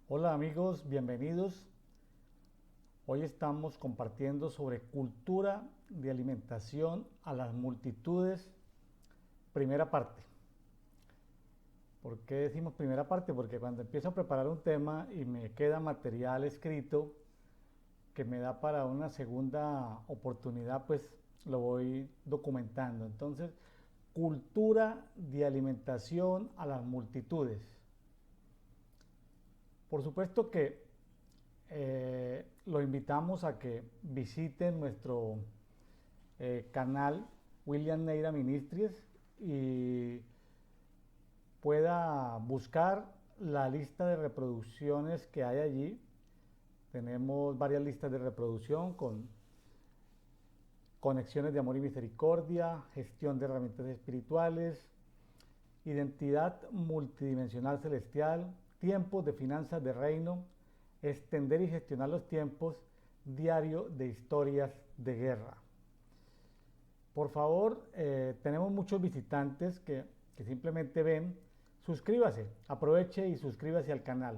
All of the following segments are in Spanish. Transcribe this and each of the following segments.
Hola amigos, bienvenidos. Hoy estamos compartiendo sobre cultura de alimentación a las multitudes, primera parte. ¿Por qué decimos primera parte? Porque cuando empiezo a preparar un tema y me queda material escrito que me da para una segunda oportunidad, pues lo voy documentando. Entonces, cultura de alimentación a las multitudes. Por supuesto que lo invitamos a que visiten nuestro canal William Neira Ministries y pueda buscar la lista de reproducciones que hay allí. Tenemos varias listas de reproducción con conexiones de amor y misericordia, gestión de herramientas espirituales, identidad multidimensional celestial, tiempos de finanzas de reino, extender y gestionar los tiempos, diario de historias de guerra. Por favor, tenemos muchos visitantes que simplemente ven, suscríbase, aproveche y suscríbase al canal.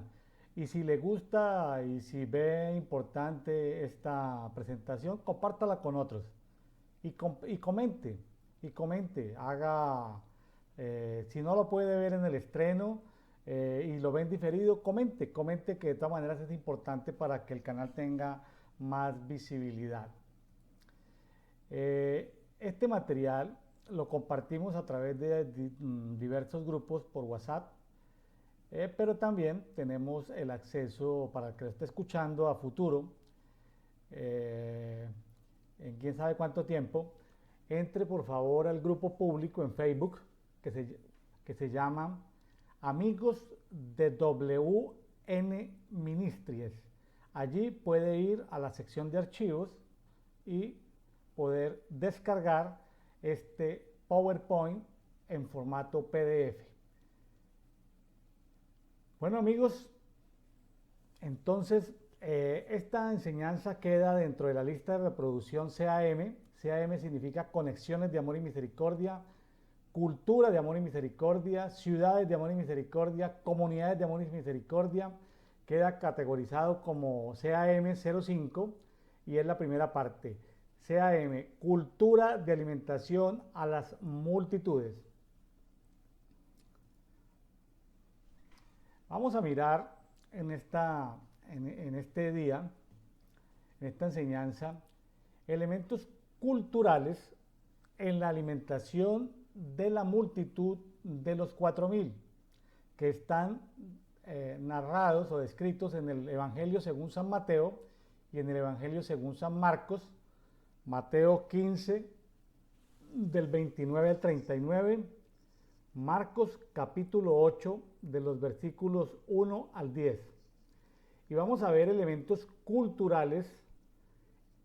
Y si le gusta y si ve importante esta presentación, compártala con otros y comente, haga, si no lo puede ver en el estreno y lo ven diferido, comente que de todas maneras es importante para que el canal tenga más visibilidad. Este material lo compartimos a través de diversos grupos por WhatsApp, pero también tenemos el acceso para el que lo esté escuchando a futuro, en quién sabe cuánto tiempo. Entre por favor al grupo público en Facebook que se llama Amigos de WN Ministries. Allí puede ir a la sección de archivos y poder descargar este PowerPoint en formato PDF. Bueno amigos, entonces esta enseñanza queda dentro de la lista de reproducción CAM. CAM significa Conexiones de Amor y Misericordia, Cultura de Amor y Misericordia, Ciudades de Amor y Misericordia, Comunidades de Amor y Misericordia. Queda categorizado como CAM 05 y es la primera parte. CAM, Cultura de Alimentación a las Multitudes. Vamos a mirar en este día, en esta enseñanza, elementos culturales en la alimentación de la multitud de los 4000 que están narrados o descritos en el Evangelio según San Mateo y en el Evangelio según San Marcos, Mateo 15 del 29 al 39, Marcos capítulo 8 de los versículos 1 al 10. Y vamos a ver elementos culturales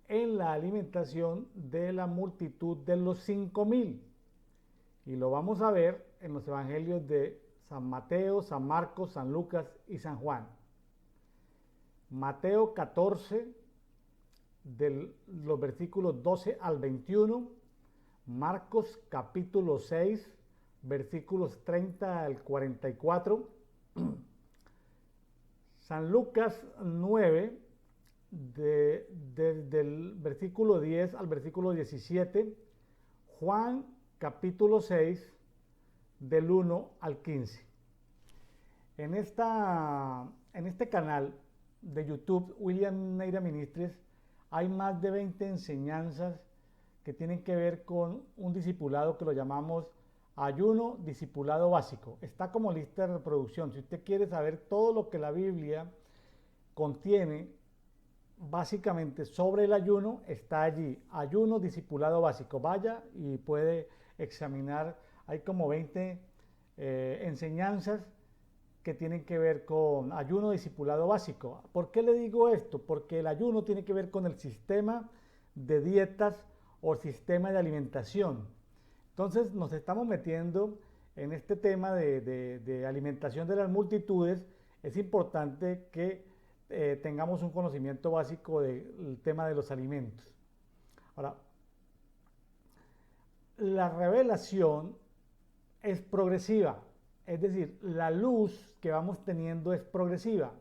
en la alimentación de la multitud de los 5000. Y lo vamos a ver en los evangelios de San Mateo, San Marcos, San Lucas y San Juan. Mateo 14, de los versículos 12 al 21, Marcos capítulo 6, versículos 30 al 44, San Lucas 9, del versículo 10 al versículo 17, Juan capítulo 6, del 1 al 15. En este canal de YouTube, William Neira Ministries, hay más de 20 enseñanzas que tienen que ver con un discipulado que lo llamamos ayuno discipulado básico. Está como lista de reproducción. Si usted quiere saber todo lo que la Biblia contiene básicamente sobre el ayuno, está allí, ayuno discipulado básico. Vaya y puede examinar, hay como 20 enseñanzas que tienen que ver con ayuno discipulado básico. ¿Por qué le digo esto? Porque el ayuno tiene que ver con el sistema de dietas o sistema de alimentación. Entonces nos estamos metiendo en este tema de alimentación de las multitudes. Es importante que tengamos un conocimiento básico del tema de los alimentos. Ahora, la revelación es progresiva, es decir, la luz que vamos teniendo es progresiva.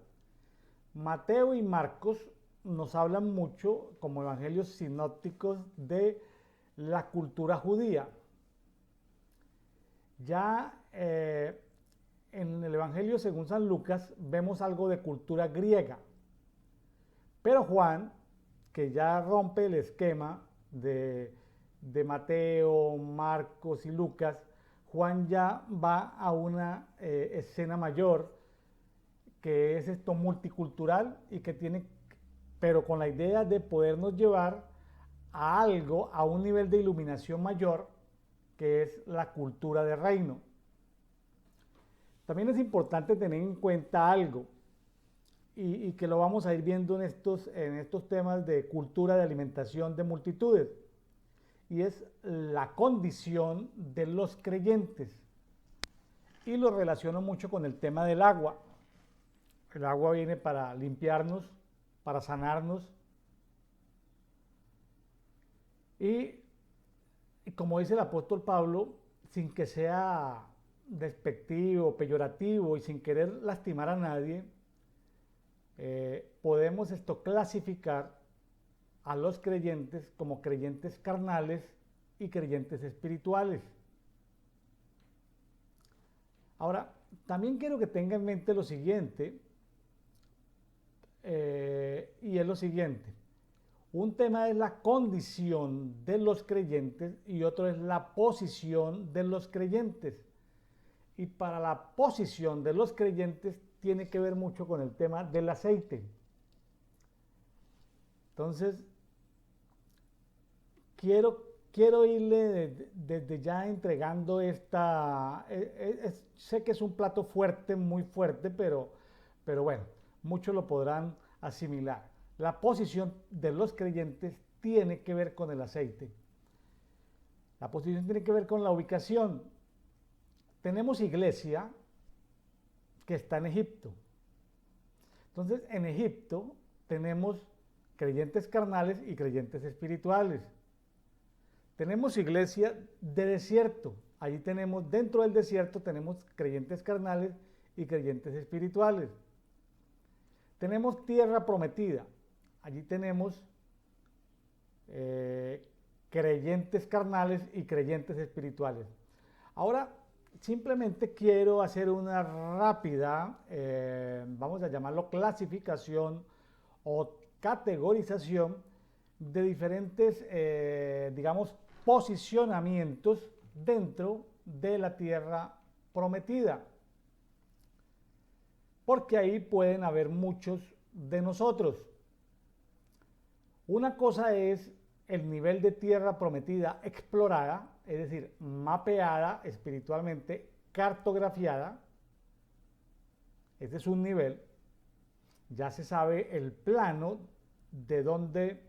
Mateo y Marcos nos hablan mucho, como evangelios sinópticos, de la cultura judía. Ya en el Evangelio según San Lucas vemos algo de cultura griega. Pero Juan, que ya rompe el esquema de Mateo, Marcos y Lucas, Juan ya va a una escena mayor, que es esto multicultural y que tiene, pero con la idea de podernos llevar a algo, a un nivel de iluminación mayor, que es la cultura de reino. También es importante tener en cuenta algo, y que lo vamos a ir viendo en estos temas de cultura de alimentación de multitudes, y es la condición de los creyentes. Y lo relaciono mucho con el tema del agua. El agua viene para limpiarnos, para sanarnos. Y como dice el apóstol Pablo, sin que sea despectivo, peyorativo y sin querer lastimar a nadie, podemos clasificar a los creyentes como creyentes carnales y creyentes espirituales. Ahora, también quiero que tenga en mente lo siguiente, y es lo siguiente. Un tema es la condición de los creyentes y otro es la posición de los creyentes. Y para la posición de los creyentes tiene que ver mucho con el tema del aceite. Entonces, quiero irle desde ya entregando esta. Sé que es un plato fuerte, muy fuerte, pero bueno, muchos lo podrán asimilar. La posición de los creyentes tiene que ver con el aceite. La posición tiene que ver con la ubicación. Tenemos iglesia que está en Egipto. Entonces, en Egipto tenemos creyentes carnales y creyentes espirituales. Tenemos iglesia de desierto. Allí tenemos, dentro del desierto, tenemos creyentes carnales y creyentes espirituales. Tenemos tierra prometida. Allí tenemos creyentes carnales y creyentes espirituales. Ahora, simplemente quiero hacer una rápida, vamos a llamarlo clasificación o categorización de diferentes, digamos, posicionamientos dentro de la tierra prometida. Porque ahí pueden haber muchos de nosotros. Una cosa es el nivel de tierra prometida explorada, es decir, mapeada espiritualmente, cartografiada. Ese es un nivel. Ya se sabe el plano de donde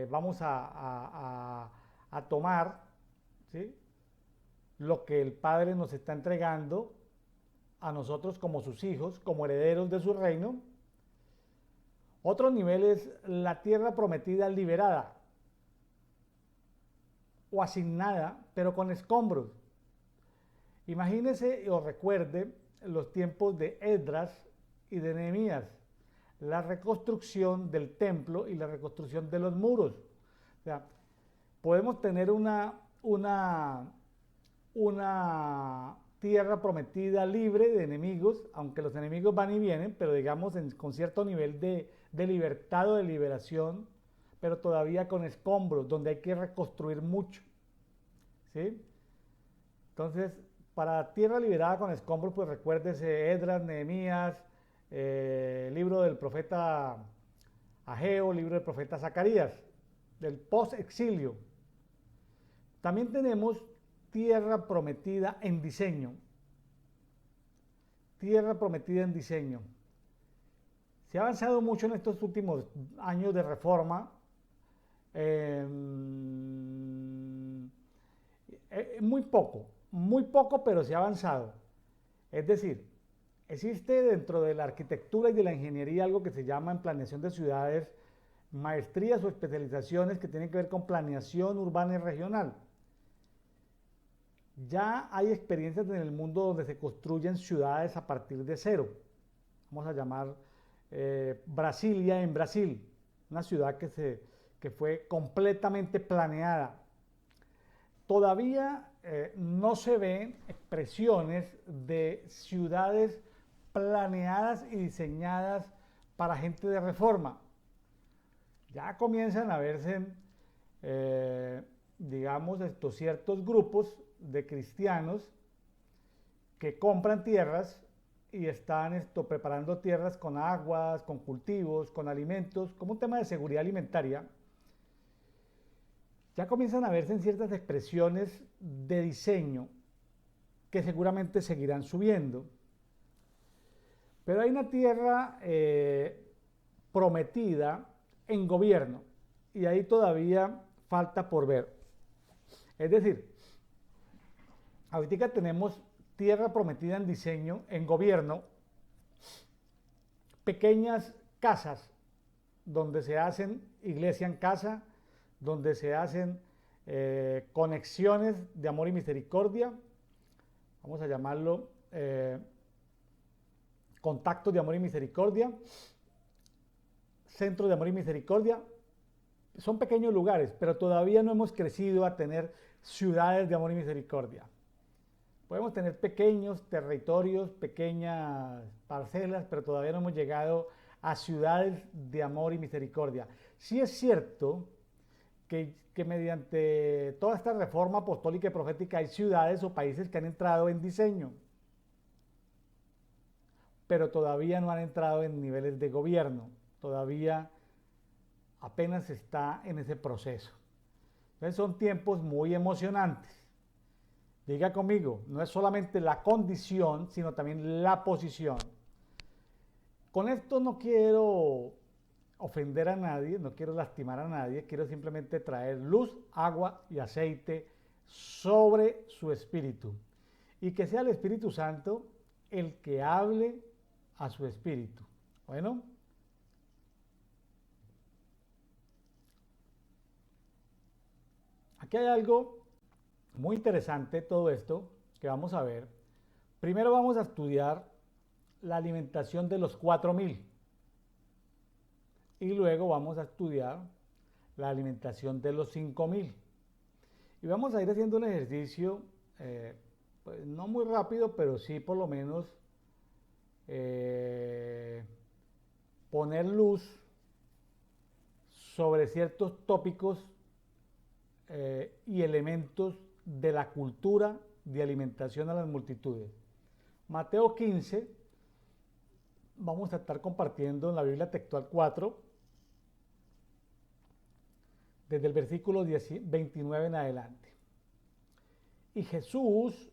vamos a tomar, ¿sí?, lo que el Padre nos está entregando a nosotros como sus hijos, como herederos de su reino. Otro nivel es la tierra prometida liberada o asignada, pero con escombros. Imagínese o recuerde los tiempos de Esdras y de Nehemías, la reconstrucción del templo y la reconstrucción de los muros. O sea, podemos tener una tierra prometida libre de enemigos, aunque los enemigos van y vienen, pero digamos con cierto nivel de libertad o de liberación, pero todavía con escombros, donde hay que reconstruir mucho, ¿sí? Entonces, para tierra liberada con escombros, pues recuérdese Esdras, Nehemías, libro del profeta Ageo, libro del profeta Zacarías, del post-exilio. También tenemos tierra prometida en diseño. Tierra prometida en diseño. Se ha avanzado mucho en estos últimos años de reforma. Muy poco, pero se ha avanzado. Es decir, existe dentro de la arquitectura y de la ingeniería algo que se llama en planeación de ciudades, maestrías o especializaciones que tienen que ver con planeación urbana y regional. Ya hay experiencias en el mundo donde se construyen ciudades a partir de cero. Vamos a llamar Brasilia en Brasil, una ciudad que fue completamente planeada. Todavía no se ven expresiones de ciudades planeadas y diseñadas para gente de reforma. Ya comienzan a verse, digamos, estos ciertos grupos de cristianos que compran tierras y están preparando tierras con aguas, con cultivos, con alimentos, como un tema de seguridad alimentaria. Ya comienzan a verse en ciertas expresiones de diseño que seguramente seguirán subiendo. Pero hay una tierra prometida en gobierno y ahí todavía falta por ver. Es decir, ahorita tenemos tierra prometida en diseño, en gobierno, pequeñas casas donde se hacen iglesia en casa, donde se hacen conexiones de amor y misericordia, vamos a llamarlo contactos de amor y misericordia, centros de amor y misericordia. Son pequeños lugares, pero todavía no hemos crecido a tener ciudades de amor y misericordia. Podemos tener pequeños territorios, pequeñas parcelas, pero todavía no hemos llegado a ciudades de amor y misericordia. Sí es cierto que mediante toda esta reforma apostólica y profética hay ciudades o países que han entrado en diseño, pero todavía no han entrado en niveles de gobierno, todavía apenas está en ese proceso. Entonces son tiempos muy emocionantes. Diga conmigo, no es solamente la condición, sino también la posición. Con esto no quiero ofender a nadie, no quiero lastimar a nadie, quiero simplemente traer luz, agua y aceite sobre su espíritu. Y que sea el Espíritu Santo el que hable a su espíritu. Bueno. Aquí hay algo muy interesante, todo esto que vamos a ver. Primero vamos a estudiar la alimentación de los 4000 y luego vamos a estudiar la alimentación de los 5000. Y vamos a ir haciendo un ejercicio, pues no muy rápido, pero sí por lo menos poner luz sobre ciertos tópicos y elementos de la cultura de alimentación a las multitudes. Mateo 15, vamos a estar compartiendo en la Biblia textual 4, desde el versículo 29 en adelante. Y Jesús,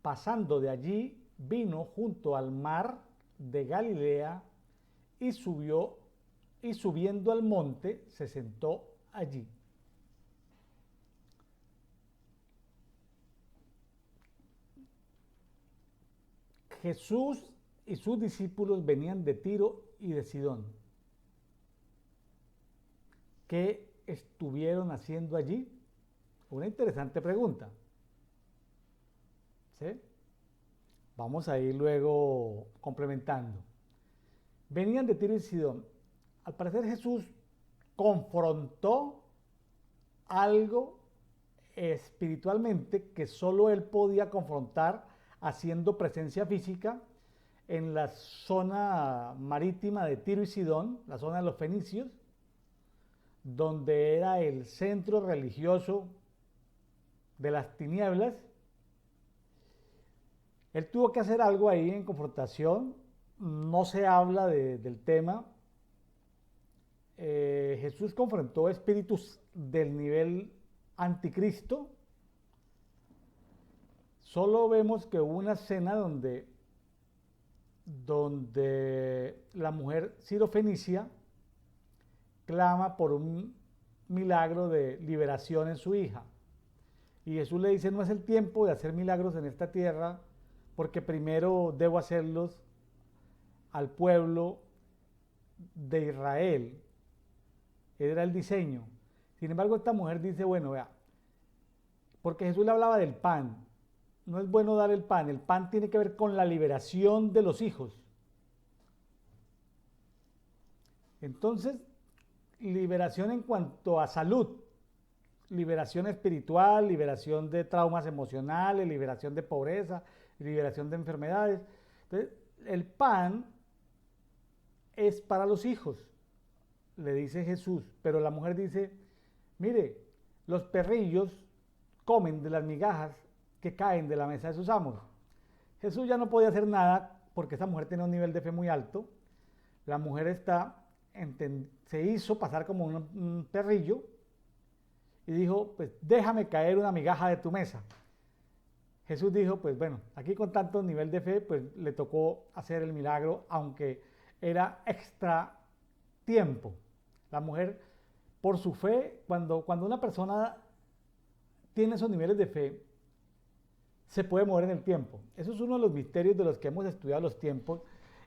pasando de allí, vino junto al mar de Galilea y subiendo al monte, se sentó allí. Jesús y sus discípulos venían de Tiro y de Sidón. ¿Qué estuvieron haciendo allí? Una interesante pregunta. ¿Sí? Vamos a ir luego complementando. Venían de Tiro y Sidón. Al parecer Jesús confrontó algo espiritualmente que solo él podía confrontar haciendo presencia física en la zona marítima de Tiro y Sidón, la zona de los fenicios, donde era el centro religioso de las tinieblas. Él tuvo que hacer algo ahí en confrontación, no se habla del tema. Jesús confrontó espíritus del nivel anticristo. Solo vemos que hubo una escena donde la mujer sirofenicia clama por un milagro de liberación en su hija. Y Jesús le dice, no es el tiempo de hacer milagros en esta tierra, porque primero debo hacerlos al pueblo de Israel. Era el diseño. Sin embargo, esta mujer dice, bueno, vea, porque Jesús le hablaba del pan. No es bueno dar el pan tiene que ver con la liberación de los hijos. Entonces, liberación en cuanto a salud, liberación espiritual, liberación de traumas emocionales, liberación de pobreza, liberación de enfermedades. Entonces, el pan es para los hijos, le dice Jesús, pero la mujer dice, mire, los perrillos comen de las migajas que caen de la mesa de sus amos. Jesús ya no podía hacer nada porque esa mujer tenía un nivel de fe muy alto. La mujer se hizo pasar como un perrillo y dijo, pues déjame caer una migaja de tu mesa. Jesús dijo, pues bueno, aquí con tanto nivel de fe, pues le tocó hacer el milagro, aunque era extra tiempo. La mujer, por su fe, cuando una persona tiene esos niveles de fe, se puede mover en el tiempo. Eso es uno de los misterios de los que hemos estudiado los tiempos,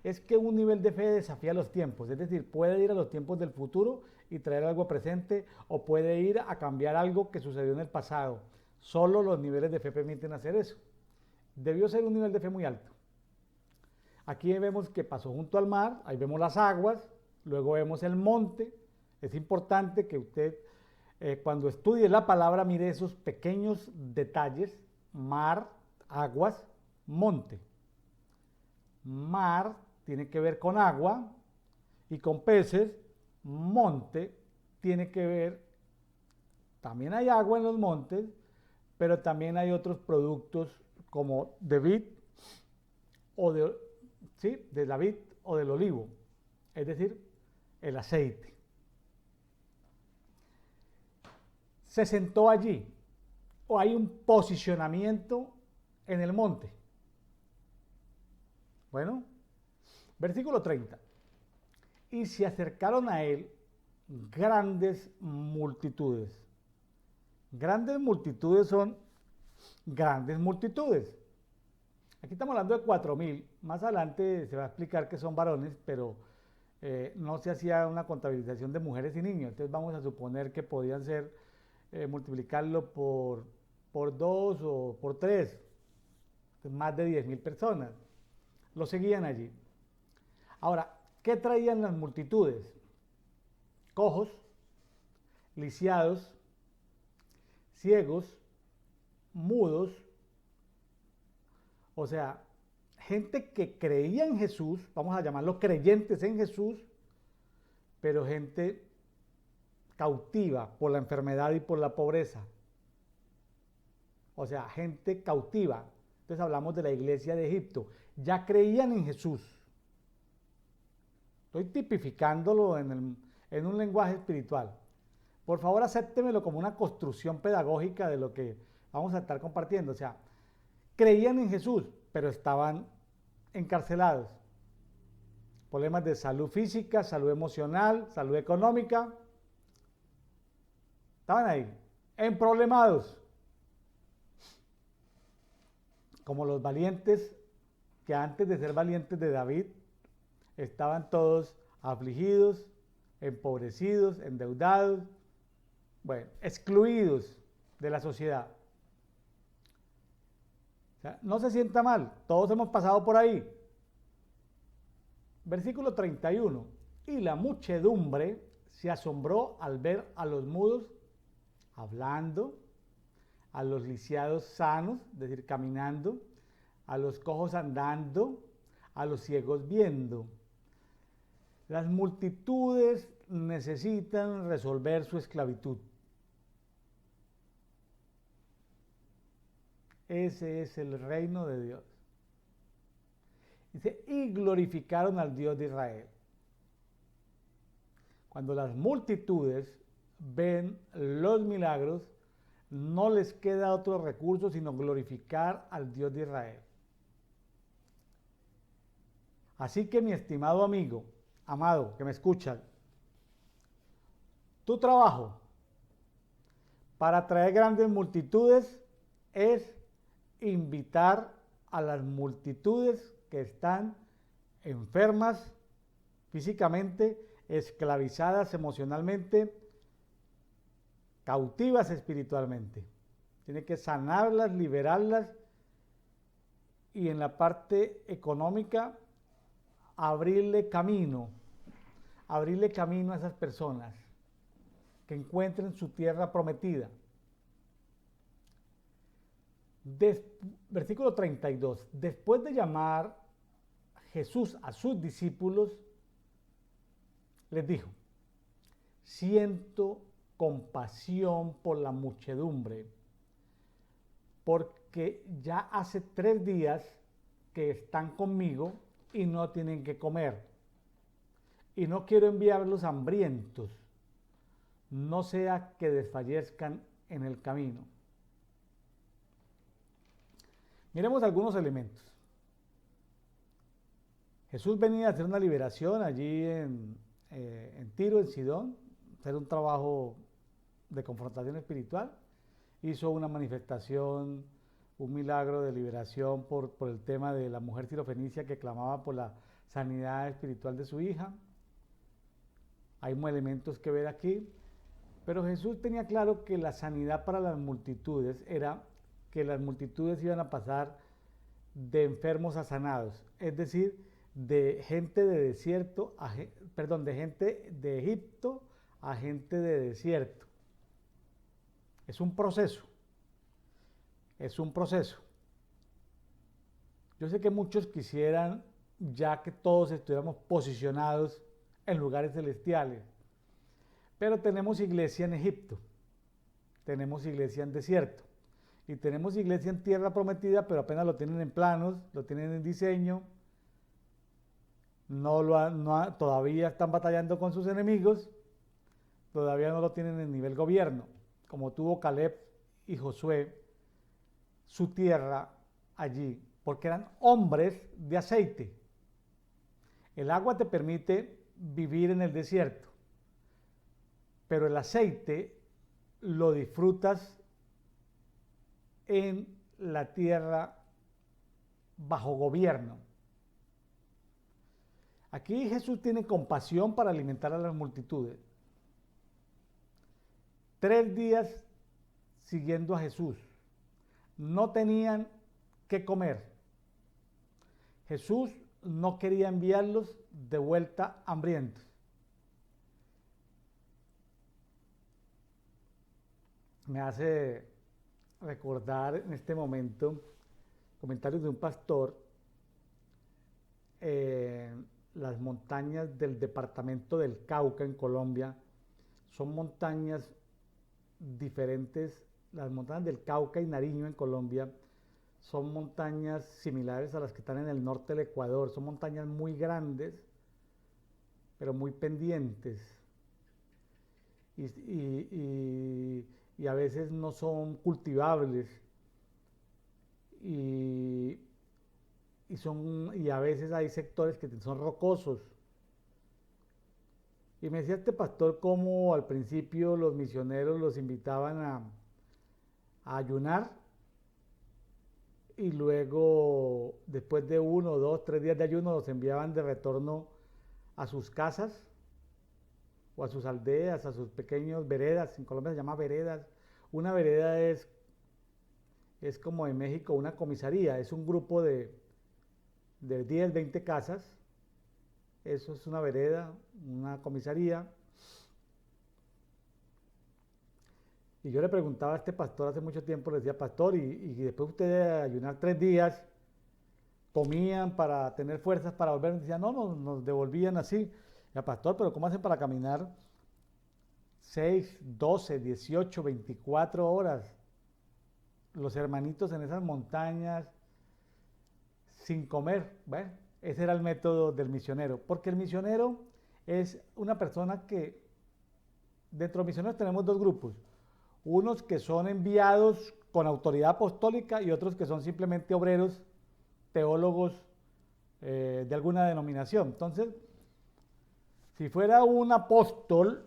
es que un nivel de fe desafía los tiempos, es decir, puede ir a los tiempos del futuro y traer algo presente, o puede ir a cambiar algo que sucedió en el pasado. Solo los niveles de fe permiten hacer eso. Debió ser un nivel de fe muy alto. Aquí vemos que pasó junto al mar, ahí vemos las aguas, luego vemos el monte. Es importante que usted, cuando estudie la palabra, mire esos pequeños detalles: mar, aguas, monte. Mar tiene que ver con agua y con peces. Monte tiene que ver, también hay agua en los montes, pero también hay otros productos como de vid o de la vid o del olivo, es decir, el aceite. Se sentó allí, o hay un posicionamiento en el monte. Bueno, versículo 30. Y se acercaron a él grandes multitudes. Grandes multitudes son grandes multitudes. Aquí estamos hablando de 4.000. Más adelante se va a explicar que son varones, pero no se hacía una contabilización de mujeres y niños. Entonces vamos a suponer que podían ser, multiplicarlo por 2 o por 3. Entonces, más de 10.000 personas. Lo seguían allí. Ahora, ¿qué traían las multitudes? Cojos, lisiados, ciegos, mudos, o sea, gente que creía en Jesús, vamos a llamarlos creyentes en Jesús, pero gente cautiva por la enfermedad y por la pobreza. O sea, gente cautiva. Entonces hablamos de la iglesia de Egipto. Ya creían en Jesús. Estoy tipificándolo en un lenguaje espiritual. Por favor, acéptemelo como una construcción pedagógica de lo que vamos a estar compartiendo. O sea, creían en Jesús, pero estaban encarcelados. Problemas de salud física, salud emocional, salud económica. Estaban ahí, emproblemados. Como los valientes, que antes de ser valientes de David, estaban todos afligidos, empobrecidos, endeudados, bueno, excluidos de la sociedad. O sea, no se sienta mal, todos hemos pasado por ahí. Versículo 31. Y la muchedumbre se asombró al ver a los mudos hablando, a los lisiados sanos, es decir, caminando, a los cojos andando, a los ciegos viendo. Las multitudes necesitan resolver su esclavitud. Ese es el reino de Dios. Dice, y glorificaron al Dios de Israel. Cuando las multitudes ven los milagros, no les queda otro recurso sino glorificar al Dios de Israel. Así que mi estimado amigo, amado, que me escuchas, tu trabajo para atraer grandes multitudes es invitar a las multitudes que están enfermas físicamente, esclavizadas emocionalmente, cautivas espiritualmente. Tiene que sanarlas, liberarlas y en la parte económica abrirle camino abrirle camino a esas personas que encuentren su tierra prometida. Versículo 32. Después de llamar Jesús a sus discípulos, les dijo: siento compasión por la muchedumbre, porque ya hace 3 días que están conmigo y no tienen que comer. Y no quiero enviarlos hambrientos, no sea que desfallezcan en el camino. Miremos algunos elementos. Jesús venía a hacer una liberación allí en Tiro, en Sidón, hacer un trabajo de confrontación espiritual. Hizo una manifestación, un milagro de liberación por el tema de la mujer sirofenicia que clamaba por la sanidad espiritual de su hija. Hay elementos que ver aquí, pero Jesús tenía claro que la sanidad para las multitudes era que las multitudes iban a pasar de enfermos a sanados, es decir, de gente de desierto, de gente de Egipto a gente de desierto. Es un proceso, es un proceso. Yo sé que muchos quisieran ya que todos estuviéramos posicionados en lugares celestiales, pero tenemos iglesia en Egipto, tenemos iglesia en desierto y tenemos iglesia en tierra prometida, pero apenas lo tienen en planos, lo tienen en diseño, todavía están batallando con sus enemigos, todavía no lo tienen en nivel gobierno, como tuvo Caleb y Josué su tierra allí, porque eran hombres de aceite. El agua te permite vivir en el desierto, pero el aceite lo disfrutas en la tierra bajo gobierno. Aquí Jesús tiene compasión para alimentar a las multitudes. 3 días siguiendo a Jesús, no tenían que comer. Jesús no quería enviarlos de vuelta hambrientos. Me hace recordar en este momento comentarios de un pastor. Las montañas del departamento del Cauca en Colombia son montañas diferentes. Las montañas del Cauca y Nariño en Colombia son montañas similares a las que están en el norte del Ecuador. Son montañas muy grandes, pero muy pendientes. Y a veces no son cultivables. Y a veces hay sectores que son rocosos. Y me decía este pastor cómo al principio los misioneros los invitaban a ayunar, y luego después de 1, 2, 3 días de ayuno los enviaban de retorno a sus casas o a sus aldeas, a sus pequeñas veredas. En Colombia se llama veredas. Una vereda es como en México una comisaría, es un grupo de 10, 20 casas. Eso es una vereda, una comisaría. Y yo le preguntaba a este pastor hace mucho tiempo, le decía: pastor, y después usted de ayunar 3 días, comían para tener fuerzas para volver. Decía: no, nos devolvían así. Ya, pastor, pero ¿cómo hacen para caminar 6, 12, 18, 24 horas? Los hermanitos en esas montañas sin comer. Bueno, ese era el método del misionero, porque el misionero es una persona que, dentro de los misioneros tenemos 2 grupos, unos que son enviados con autoridad apostólica y otros que son simplemente obreros, teólogos de alguna denominación. Entonces, si fuera un apóstol,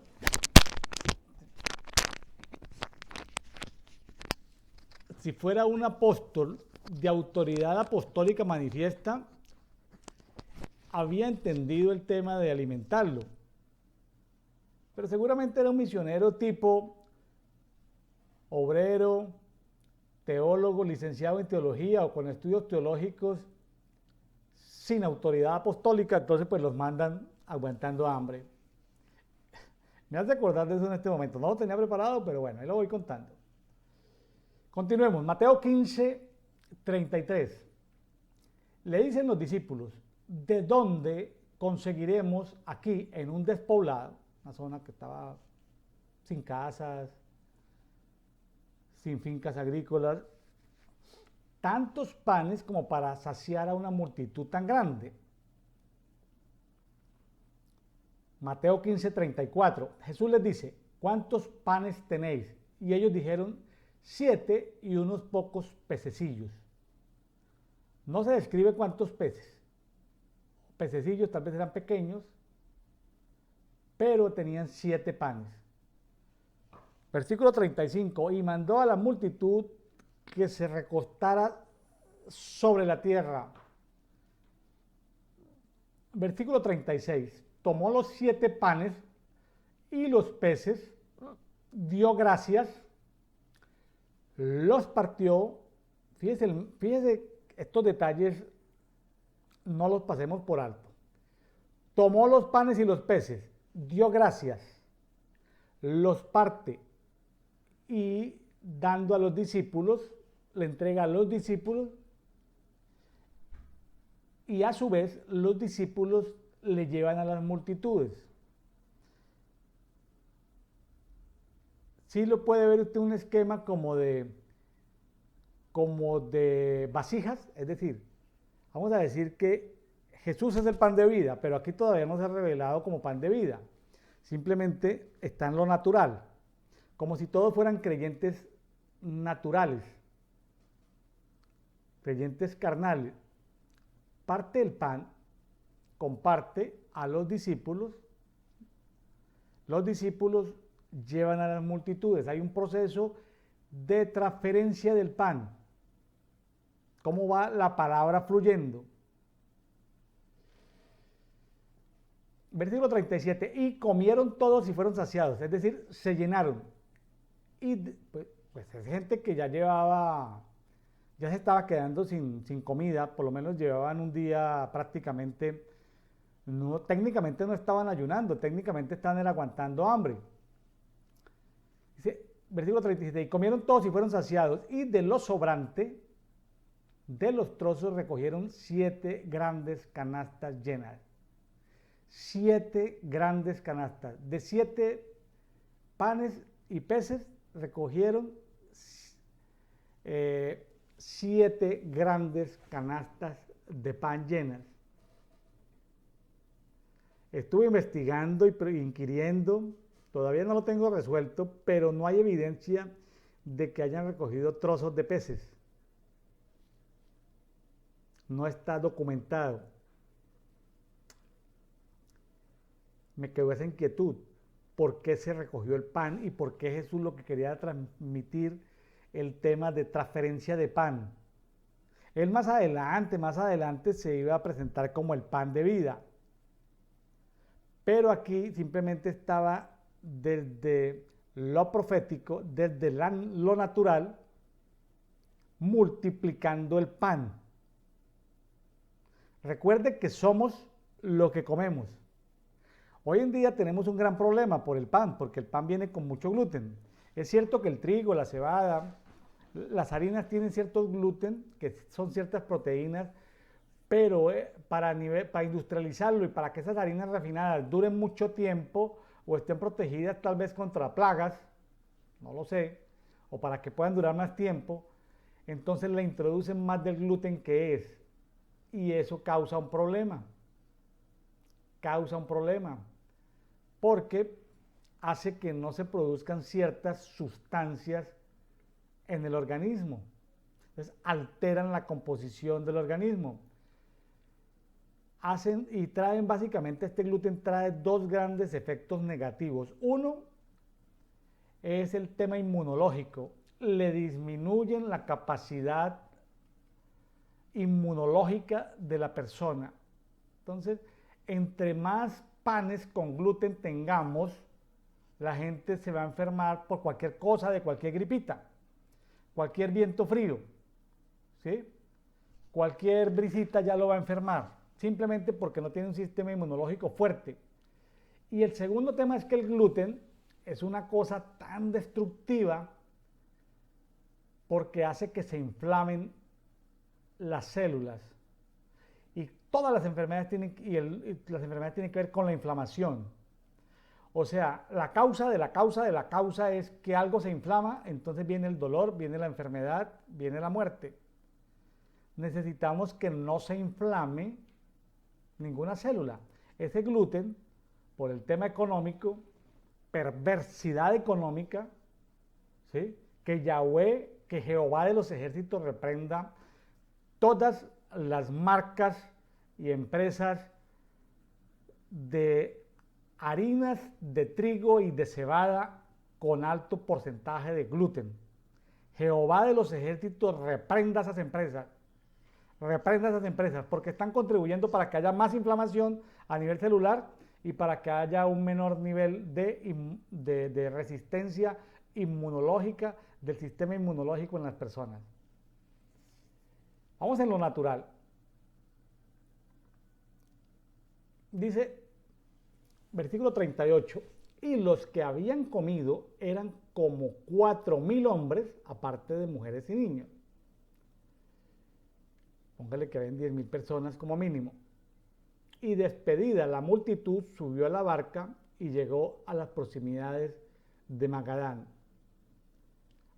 de autoridad apostólica manifiesta, había entendido el tema de alimentarlo. Pero seguramente era un misionero tipo obrero, teólogo, licenciado en teología o con estudios teológicos sin autoridad apostólica. Entonces pues los mandan aguantando hambre. Me hace acordar de eso en este momento. No lo tenía preparado, pero bueno, ahí lo voy contando. Continuemos. Mateo 15, 33. Le dicen los discípulos, ¿de dónde conseguiremos aquí en un despoblado, una zona que estaba sin casas, sin fincas agrícolas, tantos panes como para saciar a una multitud tan grande? Mateo 15, 34. Jesús les dice, ¿cuántos panes tenéis? Y ellos dijeron, 7 y unos pocos pececillos. No se describe cuántos peces. Pececillos tal vez eran pequeños, pero tenían 7 panes. Versículo 35. Y mandó a la multitud que se recostara sobre la tierra. Versículo 36. Tomó los 7 panes y los peces, dio gracias, los partió. Fíjese, estos detalles no los pasemos por alto. Tomó los panes y los peces, dio gracias, los parte y dando a los discípulos, le entrega a los discípulos y a su vez los discípulos le llevan a las multitudes. Sí lo puede ver usted un esquema como de vasijas, es decir, vamos a decir que Jesús es el pan de vida, pero aquí todavía no se ha revelado como pan de vida. Simplemente está en lo natural, como si todos fueran creyentes naturales, creyentes carnales. Parte el pan, comparte a los discípulos llevan a las multitudes. Hay un proceso de transferencia del pan. ¿Cómo va la palabra fluyendo? Versículo 37. Y comieron todos y fueron saciados, es decir, se llenaron. Y pues es gente que ya se estaba quedando sin comida, por lo menos llevaban un día prácticamente, técnicamente no estaban ayunando, técnicamente estaban aguantando hambre. Dice, versículo 37, y comieron todos y fueron saciados, y de lo sobrante, de los trozos recogieron 7 grandes canastas llenas. 7 grandes canastas. De 7 panes y peces recogieron 7 grandes canastas de pan llenas. Estuve investigando y inquiriendo, todavía no lo tengo resuelto, pero no hay evidencia de que hayan recogido trozos de peces. No está documentado. Me quedó esa inquietud. ¿Por qué se recogió el pan y por qué Jesús lo que quería transmitir el tema de transferencia de pan? Él más adelante se iba a presentar como el pan de vida. Pero aquí simplemente estaba desde lo profético, desde lo natural, multiplicando el pan. Recuerde que somos lo que comemos. Hoy en día tenemos un gran problema por el pan, porque el pan viene con mucho gluten. Es cierto que el trigo, la cebada, las harinas tienen ciertos gluten, que son ciertas proteínas, pero para industrializarlo y para que esas harinas refinadas duren mucho tiempo o estén protegidas tal vez contra plagas, no lo sé, o para que puedan durar más tiempo, entonces le introducen más del gluten que es. Y eso causa un problema. Porque hace que no se produzcan ciertas sustancias en el organismo. Entonces alteran la composición del organismo. Básicamente este gluten trae 2 grandes efectos negativos. Uno es el tema inmunológico. Le disminuyen la capacidad inmunológica de la persona. Entonces, entre más panes con gluten tengamos, la gente se va a enfermar por cualquier cosa, de cualquier gripita, cualquier viento frío, ¿sí? Cualquier brisita ya lo va a enfermar, simplemente porque no tiene un sistema inmunológico fuerte. Y el segundo tema es que el gluten es una cosa tan destructiva porque hace que se inflamen las células. Y todas las enfermedades las enfermedades tienen que ver con la inflamación. O sea, la causa de la causa de la causa es que algo se inflama, entonces viene el dolor, viene la enfermedad, viene la muerte. Necesitamos que no se inflame ninguna célula. Ese gluten, por el tema económico, perversidad económica, ¿sí? Que Yahweh, que Jehová de los ejércitos reprenda todas las marcas y empresas de harinas de trigo y de cebada con alto porcentaje de gluten. Jehová de los ejércitos reprenda esas empresas. Reprenda esas empresas porque están contribuyendo para que haya más inflamación a nivel celular y para que haya un menor nivel de resistencia inmunológica del sistema inmunológico en las personas. Vamos en lo natural. Dice, versículo 38, y los que habían comido eran como 4,000 hombres, aparte de mujeres y niños. Póngale que habían 10,000 personas como mínimo. Y despedida la multitud, subió a la barca y llegó a las proximidades de Magadán.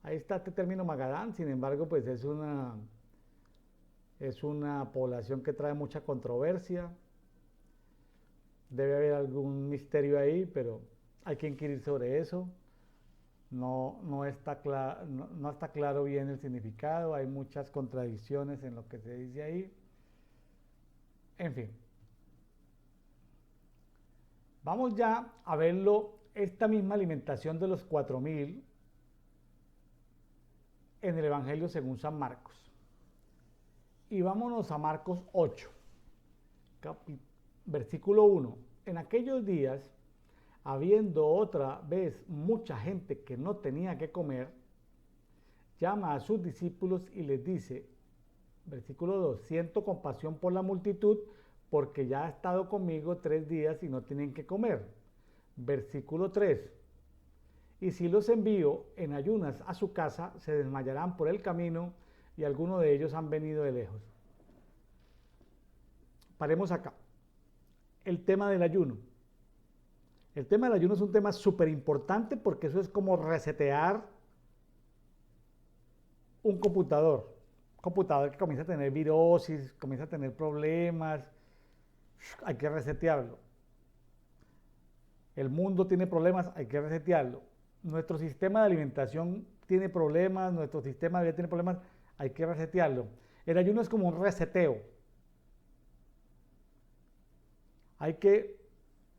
Ahí está este término Magadán, sin embargo, pues es una población que trae mucha controversia. Debe haber algún misterio ahí, pero hay que inquirir sobre eso. No está claro bien el significado, hay muchas contradicciones en lo que se dice ahí. En fin. Vamos ya a verlo, esta misma alimentación de los 4,000 en el Evangelio según San Marcos. Y vámonos a Marcos 8, versículo 1. En aquellos días, habiendo otra vez mucha gente que no tenía que comer, llama a sus discípulos y les dice, versículo 2, siento compasión por la multitud porque ya ha estado conmigo 3 días y no tienen que comer. Versículo 3, y si los envío en ayunas a su casa, se desmayarán por el camino y algunos de ellos han venido de lejos. Paremos acá. El tema del ayuno. El tema del ayuno es un tema súper importante porque eso es como resetear un computador. Un computador que comienza a tener virosis, comienza a tener problemas, hay que resetearlo. El mundo tiene problemas, hay que resetearlo. Nuestro sistema de alimentación tiene problemas, nuestro sistema de vida tiene problemas, hay que resetearlo. El ayuno es como un reseteo. Hay que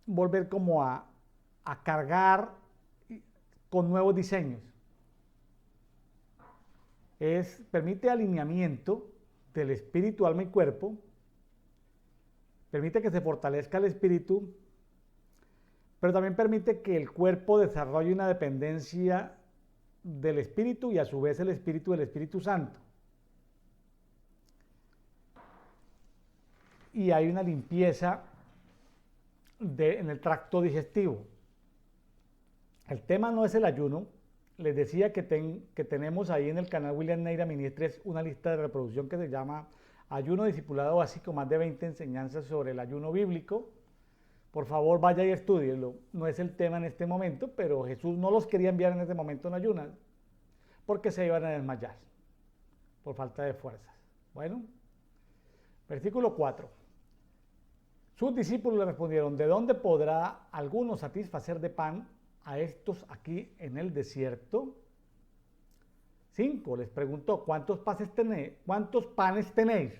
volver como a cargar con nuevos diseños. Permite alineamiento del espíritu, alma y cuerpo, permite que se fortalezca el espíritu, pero también permite que el cuerpo desarrolle una dependencia del espíritu y a su vez el espíritu del Espíritu Santo. Y hay una limpieza en el tracto digestivo. El tema no es el ayuno. Les decía que tenemos ahí en el canal William Neira Ministries una lista de reproducción que se llama Ayuno Discipulado Básico, más de 20 enseñanzas sobre el ayuno bíblico. Por favor, vaya y estúdielo. No es el tema en este momento, pero Jesús no los quería enviar en este momento en ayunas porque se iban a desmayar por falta de fuerzas. Bueno, versículo 4. Sus discípulos le respondieron, ¿de dónde podrá alguno satisfacer de pan a estos aquí en el desierto? 5. Les preguntó, ¿cuántos panes tenéis?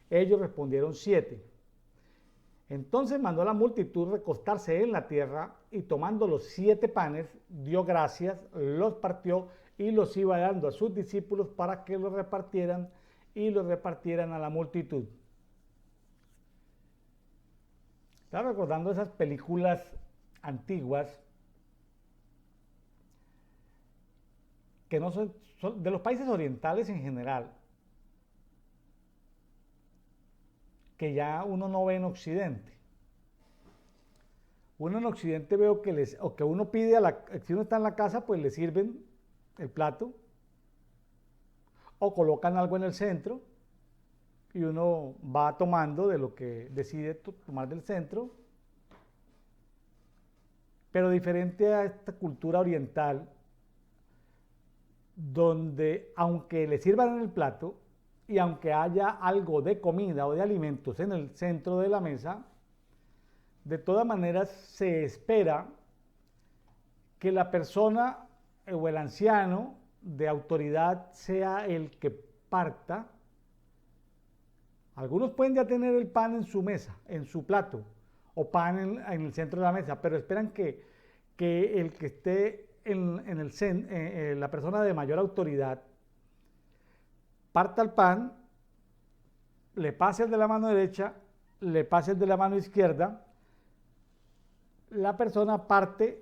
Ellos respondieron 7. Entonces mandó a la multitud recostarse en la tierra y tomando los 7 panes, dio gracias, los partió y los iba dando a sus discípulos para que los repartieran y los repartieran a la multitud. Estaba recordando esas películas antiguas que no son de los países orientales en general, que ya uno no ve en Occidente. Uno en Occidente veo que o que uno pide si uno está en la casa, pues le sirven el plato, o colocan algo en el centro, y uno va tomando de lo que decide tomar del centro. Pero diferente a esta cultura oriental, donde aunque le sirvan en el plato y aunque haya algo de comida o de alimentos en el centro de la mesa, de todas maneras se espera que la persona o el anciano de autoridad sea el que parta. Algunos pueden ya tener el pan en su mesa, en su plato, o pan en el centro de la mesa, pero esperan que el que esté la persona de mayor autoridad parta el pan, le pase el de la mano derecha, le pase el de la mano izquierda, la persona parte,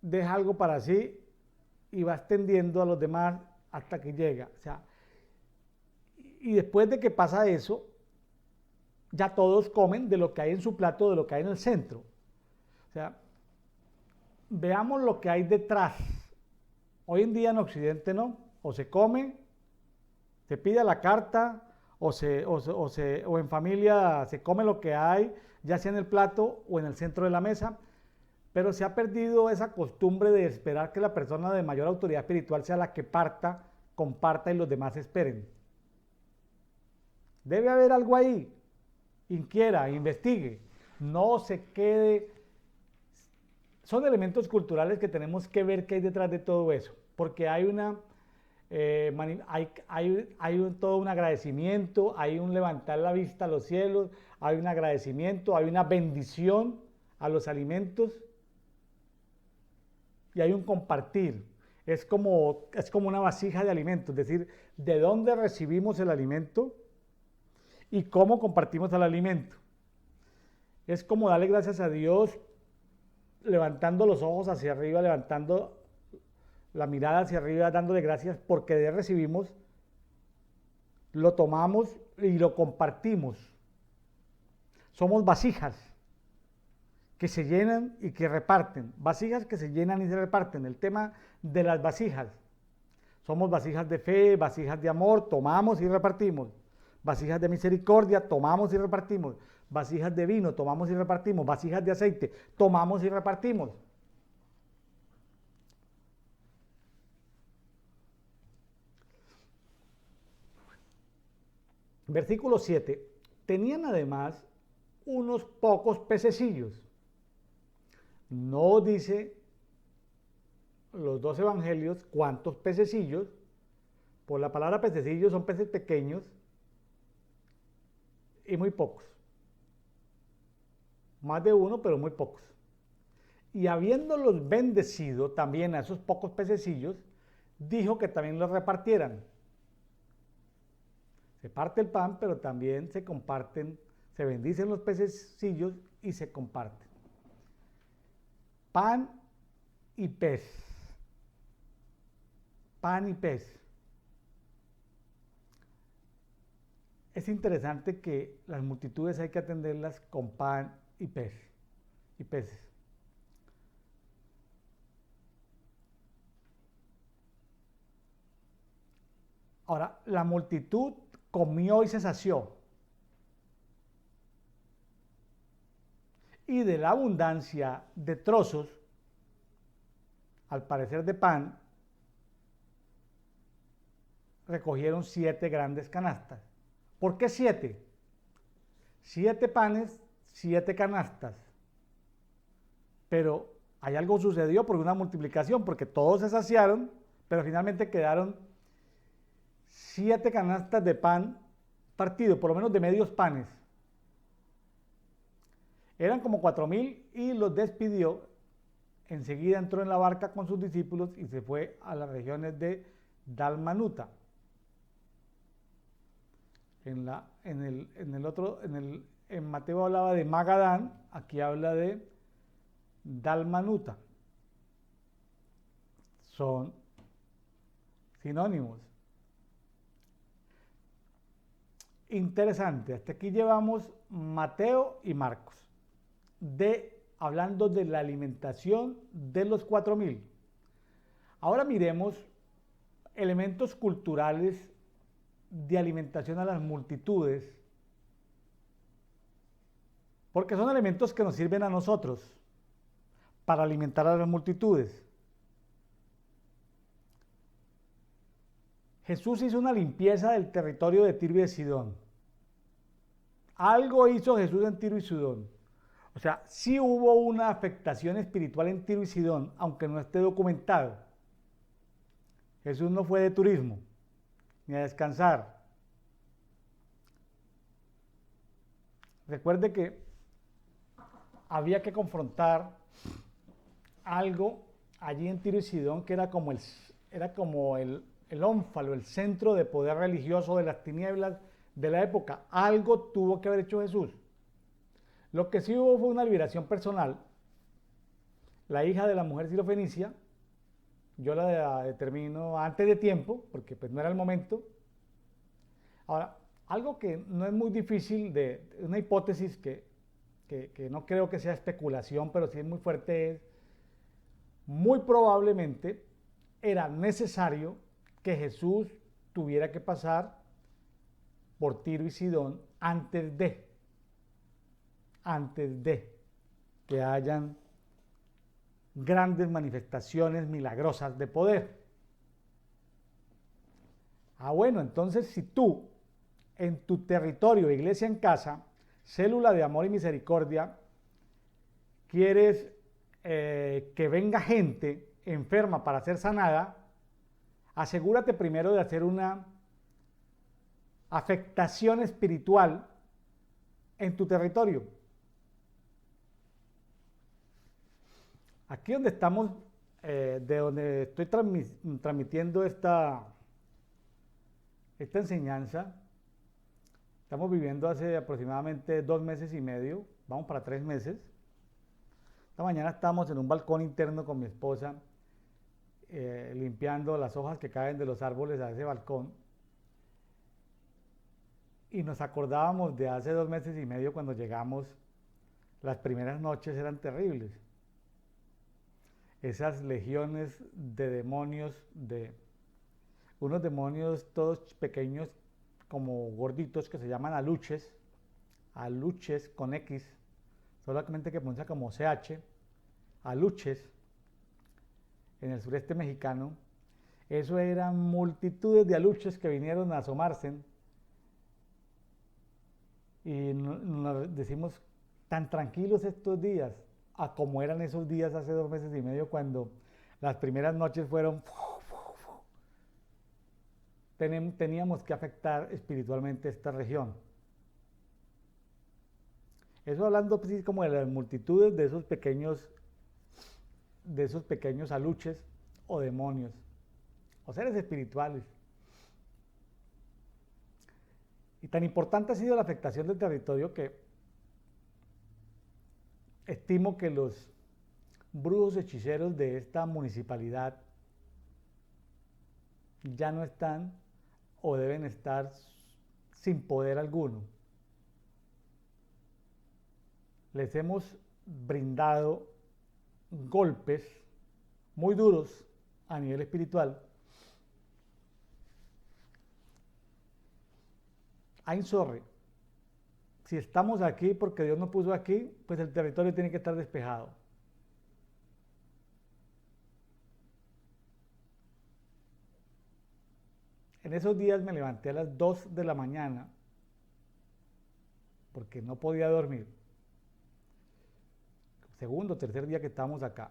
deja algo para sí y va extendiendo a los demás hasta que llega. O sea, y después de que pasa eso, ya todos comen de lo que hay en su plato, de lo que hay en el centro. O sea, veamos lo que hay detrás. Hoy en día en Occidente no, o se come, se pide a la carta, o en familia se come lo que hay, ya sea en el plato o en el centro de la mesa, pero se ha perdido esa costumbre de esperar que la persona de mayor autoridad espiritual sea la que parta, comparta y los demás esperen. Debe haber algo ahí. Inquiera, investigue, no se quede. Son elementos culturales que tenemos que ver qué hay detrás de todo eso, porque hay todo un agradecimiento, hay un levantar la vista a los cielos, hay un agradecimiento, hay una bendición a los alimentos y hay un compartir. Es como una vasija de alimentos, es decir, de dónde recibimos el alimento y cómo compartimos el alimento. Es como darle gracias a Dios levantando los ojos hacia arriba, levantando la mirada hacia arriba, dándole gracias porque de él recibimos, lo tomamos y lo compartimos. Somos vasijas que se llenan y que reparten, vasijas que se llenan y se reparten. El tema de las vasijas. Somos vasijas de fe, vasijas de amor, tomamos y repartimos. Vasijas de misericordia, tomamos y repartimos. Vasijas de vino, tomamos y repartimos. Vasijas de aceite, tomamos y repartimos. Versículo 7. Tenían además unos pocos pececillos. No dice los dos evangelios cuántos pececillos. Por la palabra pececillos son peces pequeños y muy pocos. Más de uno, pero muy pocos. Y habiéndolos bendecido también a esos pocos pececillos, dijo que también los repartieran. Se parte el pan, pero también se comparten, se bendicen los pececillos y se comparten. Pan y pez. Pan y pez. Es interesante que las multitudes hay que atenderlas con pan y pez y peces. Ahora, la multitud comió y se sació. Y de la abundancia de trozos, al parecer de pan, recogieron 7 grandes canastas. ¿Por qué 7? 7 panes, 7 canastas. Pero hay algo sucedió por una multiplicación, porque todos se saciaron, pero finalmente quedaron 7 canastas de pan partido, por lo menos de medios panes. Eran como 4,000 y los despidió. Enseguida entró en la barca con sus discípulos y se fue a las regiones de Dalmanuta. En Mateo hablaba de Magadán, aquí habla de Dalmanuta. Son sinónimos. Interesante, hasta aquí llevamos Mateo y Marcos. hablando de la alimentación de los 4.000. Ahora miremos elementos culturales de alimentación a las multitudes, porque son elementos que nos sirven a nosotros para alimentar a las multitudes. Jesús hizo una limpieza del territorio de Tiro y de Sidón. Algo hizo Jesús en Tiro y Sidón. O sea, sí hubo una afectación espiritual en Tiro y Sidón, aunque no esté documentado. Jesús no fue de turismo, ni a descansar. Recuerde que había que confrontar algo allí en Tiro y Sidón que era como el ónfalo, el centro de poder religioso de las tinieblas de la época. Algo tuvo que haber hecho Jesús. Lo que sí hubo fue una liberación personal. La hija de la mujer sirofenicia, yo la determino antes de tiempo, porque pues no era el momento. Ahora, algo que no es muy difícil, una hipótesis que no creo que sea especulación, pero sí es muy fuerte, es muy probablemente era necesario que Jesús tuviera que pasar por Tiro y Sidón antes de que hayan grandes manifestaciones milagrosas de poder. Bueno, entonces si tú en tu territorio, iglesia en casa, célula de amor y misericordia, quieres que venga gente enferma para ser sanada, asegúrate primero de hacer una afectación espiritual en tu territorio. Aquí donde estamos, de donde estoy transmitiendo esta enseñanza, estamos viviendo hace aproximadamente 2 meses y medio, vamos para 3 meses. Esta mañana estamos en un balcón interno con mi esposa, limpiando las hojas que caen de los árboles a ese balcón. Y nos acordábamos de hace 2 meses y medio cuando llegamos, las primeras noches eran terribles. Esas legiones de demonios, unos demonios todos pequeños, como gorditos, que se llaman aluches con X, solamente que pronuncia como CH, aluches, en el sureste mexicano. Eso eran multitudes de aluches que vinieron a asomarse, y nos decimos tan tranquilos estos días a como eran esos días hace 2 meses y medio, cuando las primeras noches fueron... Teníamos que afectar espiritualmente esta región. Eso hablando pues, como de las multitudes de esos pequeños aluches o demonios o seres espirituales. Y tan importante ha sido la afectación del territorio que estimo que los brujos hechiceros de esta municipalidad ya no están o deben estar sin poder alguno. Les hemos brindado golpes muy duros a nivel espiritual. I'm sorry. Si estamos aquí porque Dios nos puso aquí, pues el territorio tiene que estar despejado. En esos días me levanté a las 2 de la mañana porque no podía dormir. Segundo, tercer día que estábamos acá.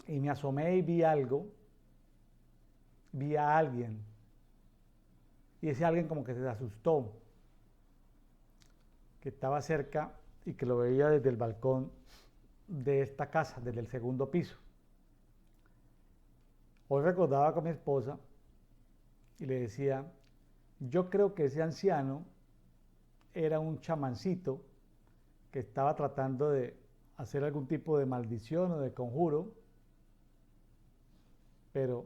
Y me asomé y vi algo. Vi a alguien. Y ese alguien como que se asustó, que estaba cerca y que lo veía desde el balcón de esta casa, desde el segundo piso. Hoy recordaba con mi esposa y le decía, yo creo que ese anciano era un chamancito que estaba tratando de hacer algún tipo de maldición o de conjuro, pero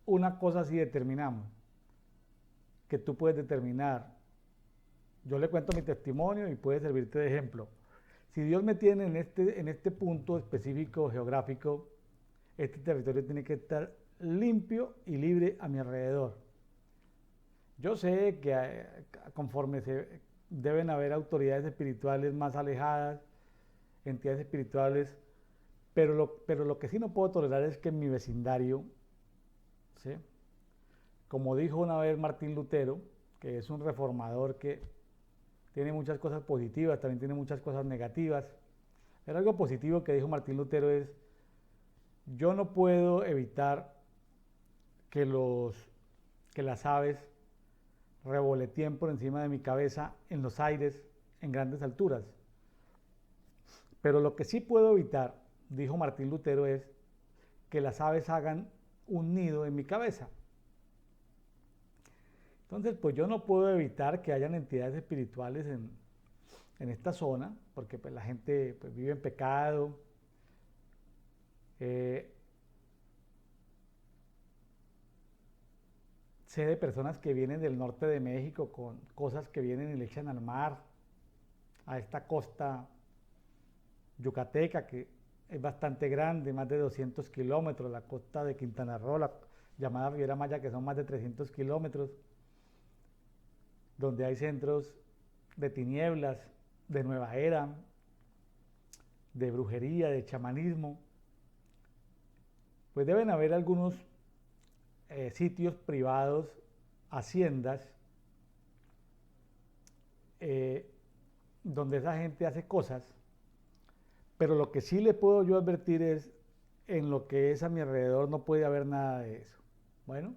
una cosa sí determinamos, que tú puedes determinar Yo le cuento mi testimonio y puede servirte de ejemplo. Si Dios me tiene en este punto específico geográfico, este territorio tiene que estar limpio y libre a mi alrededor. Yo sé que conforme deben haber autoridades espirituales más alejadas, entidades espirituales, pero lo que sí no puedo tolerar es que en mi vecindario, ¿sí? Como dijo una vez Martín Lutero, que es un reformador que tiene muchas cosas positivas, también tiene muchas cosas negativas. Pero algo positivo que dijo Martín Lutero es: yo no puedo evitar que las aves revoloteen por encima de mi cabeza en los aires en grandes alturas. Pero lo que sí puedo evitar, dijo Martín Lutero, es que las aves hagan un nido en mi cabeza. Entonces, pues yo no puedo evitar que hayan entidades espirituales en esta zona, porque pues la gente pues, vive en pecado. Sé de personas que vienen del norte de México con cosas que vienen y le echan al mar, a esta costa yucateca, que es bastante grande, más de 200 kilómetros, la costa de Quintana Roo, la llamada Riviera Maya, que son más de 300 kilómetros, donde hay centros de tinieblas, de nueva era, de brujería, de chamanismo. Pues deben haber algunos sitios privados, haciendas, donde esa gente hace cosas, pero lo que sí le puedo yo advertir es, en lo que es a mi alrededor no puede haber nada de eso. Bueno,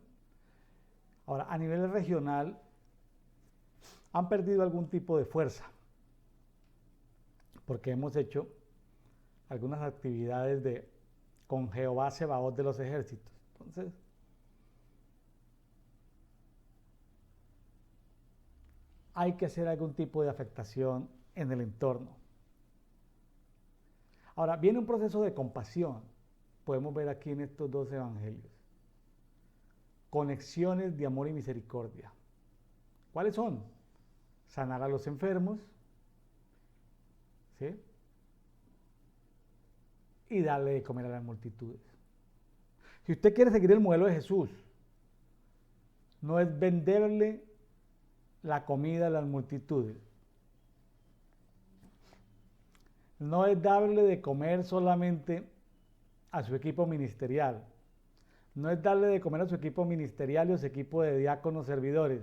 ahora a nivel regional han perdido algún tipo de fuerza, porque hemos hecho algunas actividades con Jehová Sebaot de los ejércitos. Entonces, hay que hacer algún tipo de afectación en el entorno. Ahora, viene un proceso de compasión. Podemos ver aquí en estos dos evangelios. Conexiones de amor y misericordia. ¿Cuáles son? Sanar a los enfermos, ¿sí? Y darle de comer a las multitudes. Si usted quiere seguir el modelo de Jesús, no es venderle la comida a las multitudes. No es darle de comer solamente a su equipo ministerial. No es darle de comer a su equipo ministerial y a su equipo de diáconos servidores.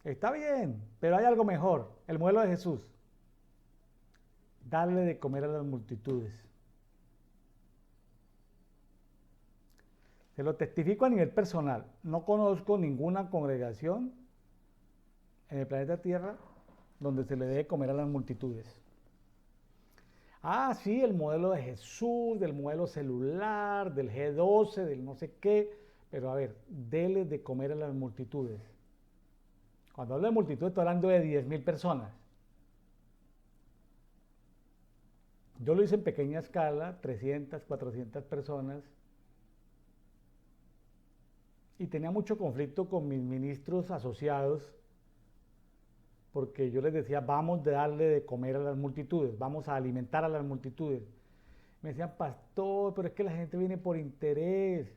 Está bien, pero hay algo mejor, el modelo de Jesús. Darle de comer a las multitudes. Se lo testifico a nivel personal. No conozco ninguna congregación en el planeta Tierra donde se le dé de comer a las multitudes. Ah, sí, el modelo de Jesús, del modelo celular, del G12, del no sé qué, pero a ver, dele de comer a las multitudes. Cuando hablo de multitud, estoy hablando de 10,000 personas. Yo lo hice en pequeña escala, 300, 400 personas, y tenía mucho conflicto con mis ministros asociados, porque yo les decía, vamos a darle de comer a las multitudes, vamos a alimentar a las multitudes. Me decían, pastor, pero es que la gente viene por interés,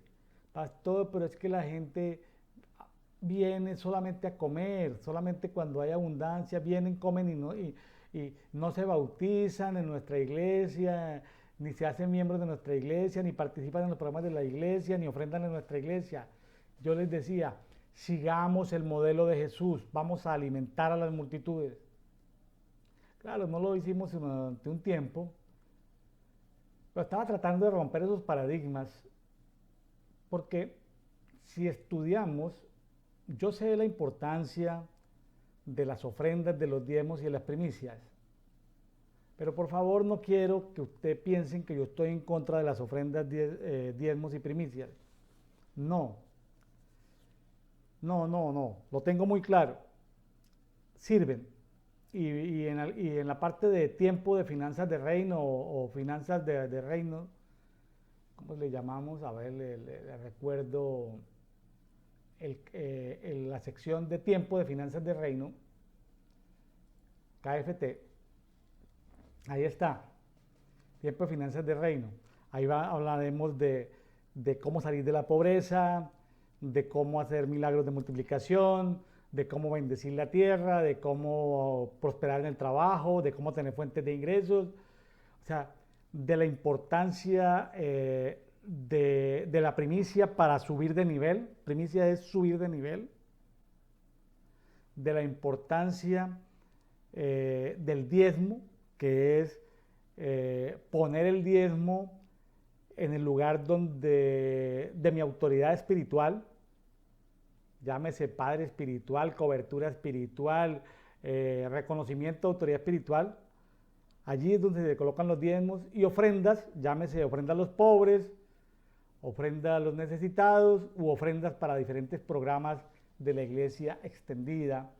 pastor, pero es que la gente viene solamente a comer, solamente cuando hay abundancia, vienen, comen y no se bautizan en nuestra iglesia, ni se hacen miembros de nuestra iglesia, ni participan en los programas de la iglesia, ni ofrendan en nuestra iglesia. Yo les decía, sigamos el modelo de Jesús, vamos a alimentar a las multitudes. Claro, no lo hicimos durante un tiempo, pero estaba tratando de romper esos paradigmas, porque si estudiamos, yo sé la importancia de las ofrendas, de los diezmos y de las primicias, pero por favor no quiero que ustedes piensen que yo estoy en contra de las ofrendas, diezmos y primicias. No, lo tengo muy claro. Sirven. Y en la parte de tiempo de finanzas de reino o finanzas de reino, ¿cómo le llamamos? A ver, le recuerdo la sección de tiempo de finanzas de reino. KFT, ahí está, Tiempo de Finanzas de Reino. Ahí hablaremos de cómo salir de la pobreza, de cómo hacer milagros de multiplicación, de cómo bendecir la tierra, de cómo prosperar en el trabajo, de cómo tener fuentes de ingresos, o sea, de la importancia de la primicia para subir de nivel. Primicia es subir de nivel. De la importancia del diezmo, que es poner el diezmo en el lugar de mi autoridad espiritual, llámese padre espiritual, cobertura espiritual, reconocimiento de autoridad espiritual. Allí es donde se colocan los diezmos y ofrendas, llámese ofrenda a los pobres, ofrenda a los necesitados u ofrendas para diferentes programas de la iglesia extendida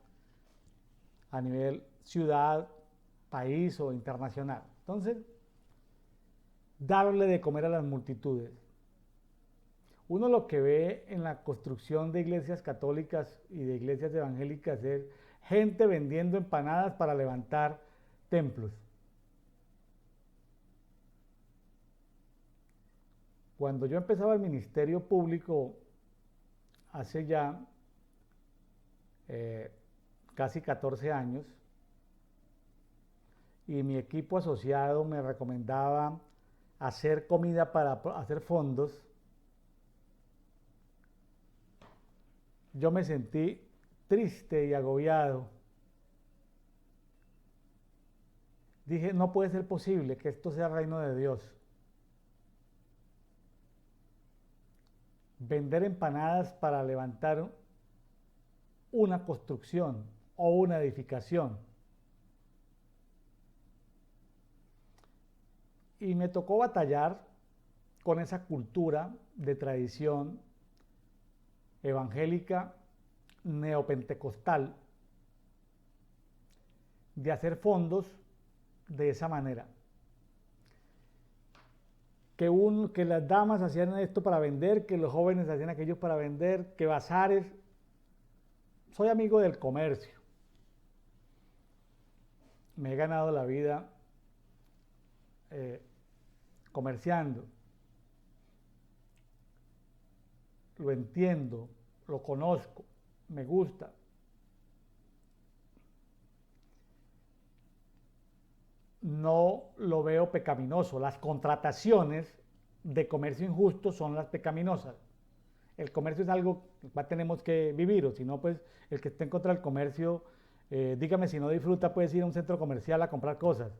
a nivel ciudad, país o internacional. Entonces, darle de comer a las multitudes. Uno lo que ve en la construcción de iglesias católicas y de iglesias evangélicas es gente vendiendo empanadas para levantar templos. Cuando yo empezaba el ministerio público, hace ya casi 14 años, y mi equipo asociado me recomendaba hacer comida para hacer fondos, yo me sentí triste y agobiado. Dije, no puede ser posible que esto sea reino de Dios. Vender empanadas para levantar una construcción o una edificación. Y me tocó batallar con esa cultura de tradición evangélica neopentecostal de hacer fondos de esa manera. Que las damas hacían esto para vender, que los jóvenes hacían aquello para vender, que bazares. Soy amigo del comercio. Me he ganado la vida comerciando. Lo entiendo, lo conozco, me gusta. No lo veo pecaminoso. Las contrataciones de comercio injusto son las pecaminosas. El comercio es algo que tenemos que vivir, o si no, pues el que esté en contra del comercio, dígame si no disfruta, puedes ir a un centro comercial a comprar cosas.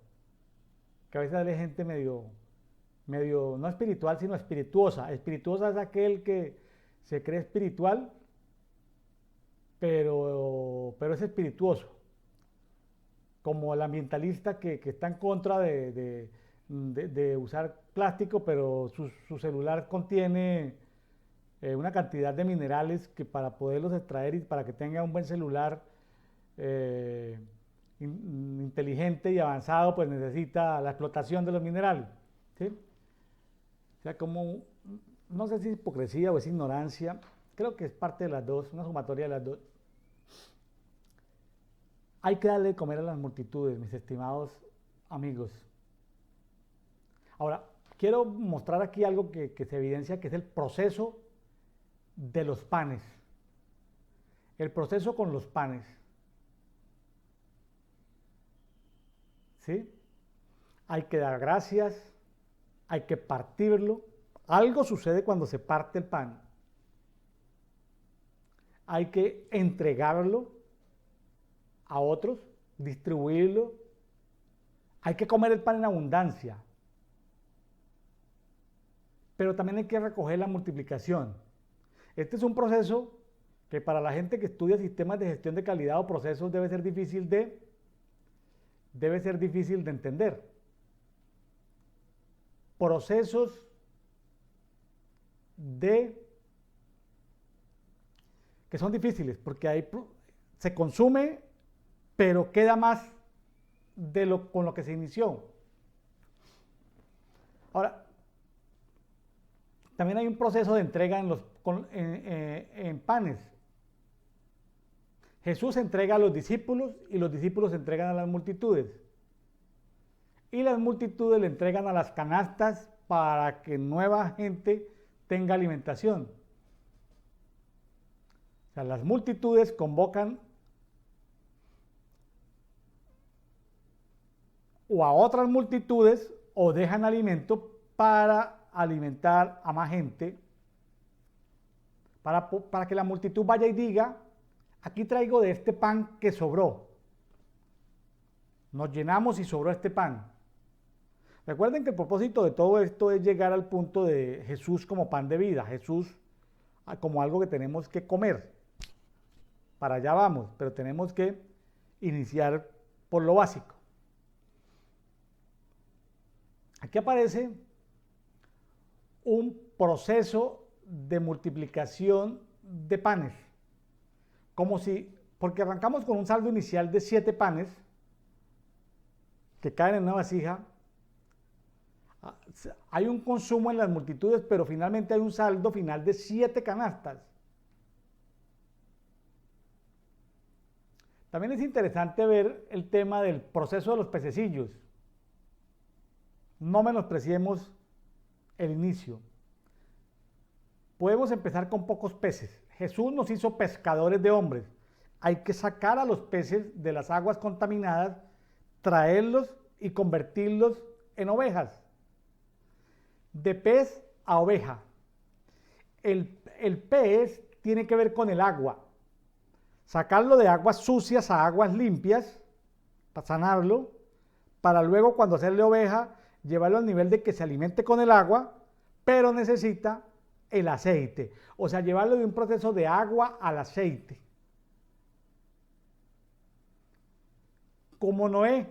Que a veces hay gente medio, no espiritual, sino espirituosa. Espirituosa es aquel que se cree espiritual, pero es espirituoso. Como el ambientalista que está en contra de usar plástico, pero su celular contiene una cantidad de minerales que para poderlos extraer y para que tenga un buen celular inteligente y avanzado, pues necesita la explotación de los minerales, ¿sí? O sea, como, no sé si es hipocresía o es ignorancia, creo que es parte de las dos, una sumatoria de las dos. Hay que darle de comer a las multitudes, mis estimados amigos. Ahora, quiero mostrar aquí algo que se evidencia, que es el proceso de los panes. El proceso con los panes. ¿Sí? Hay que dar gracias, hay que partirlo. Algo sucede cuando se parte el pan. Hay que entregarlo a otros, distribuirlo. Hay que comer el pan en abundancia. Pero también hay que recoger la multiplicación. Este es un proceso que para la gente que estudia sistemas de gestión de calidad o procesos debe ser difícil de entender. Procesos que son difíciles porque se consume, pero queda más con lo que se inició. Ahora, también hay un proceso de entrega en panes. Jesús entrega a los discípulos y los discípulos entregan a las multitudes. Y las multitudes le entregan a las canastas para que nueva gente tenga alimentación. O sea, las multitudes convocan o a otras multitudes o dejan alimento para alimentar a más gente, para que la multitud vaya y diga, aquí traigo de este pan que sobró. Nos llenamos y sobró este pan. Recuerden que el propósito de todo esto es llegar al punto de Jesús como pan de vida, Jesús como algo que tenemos que comer. Para allá vamos, pero tenemos que iniciar por lo básico. Aquí aparece un proceso de multiplicación de panes, porque arrancamos con un saldo inicial de 7 panes que caen en una vasija. Hay un consumo en las multitudes, pero finalmente hay un saldo final de 7 canastas. También es interesante ver el tema del proceso de los pececillos. No menospreciemos el inicio. Podemos empezar con pocos peces. Jesús nos hizo pescadores de hombres. Hay que sacar a los peces de las aguas contaminadas, traerlos y convertirlos en ovejas. De pez a oveja. El pez tiene que ver con el agua. Sacarlo de aguas sucias a aguas limpias, para sanarlo, para luego cuando hacerle oveja, llevarlo al nivel de que se alimente con el agua, pero necesita el aceite. O sea, llevarlo de un proceso de agua al aceite. Como Noé,